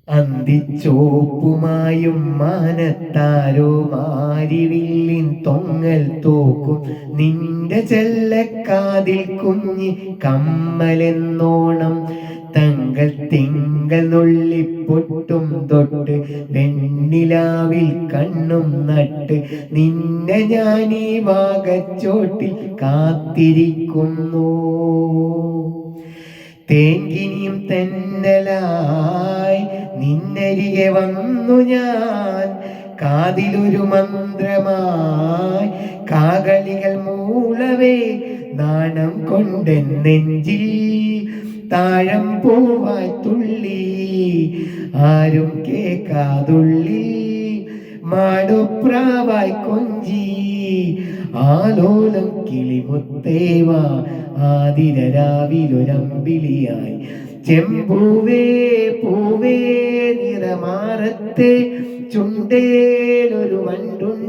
അന്തിച്ചോപ്പുമായും മാനത്താരോ മാരിവില്ലിൻ തൊങ്ങൽ തോക്കും നിന്റെ ചെല്ലക്കാതിൽ കുഞ്ഞി കമ്മലെന്നോണം തിങ്കൾ നുള്ളിപ്പൊട്ടും തൊട്ട് വെണ്ണിലാവിൽ കണ്ണും നട്ട് നിന്നെ ഞാനീ വാകച്ചോട്ടിൽ കാത്തിരിക്കുന്നു. തേങ്കിനിയും തെന്നലായി നിന്നരികെ വന്നു ഞാൻ, കാതിലൊരു മന്ത്രമായി കാകളികൾ മൂളവേ നാണം കൊണ്ടെൻ നെഞ്ചിൽ താഴം പൂവായി തുള്ളി ആരും കേക്കാതുള്ളി മാടൊപ്രാവായി കൊഞ്ചി ആലോലം കിളിമുത്തേവ ആതിരരാവിലൊരമ്പിളിയായി ചെമ്പൂവേ പൂവേ നിറമാറത്തെ ചുണ്ടേലൊരു വണ്ടുണ്ട്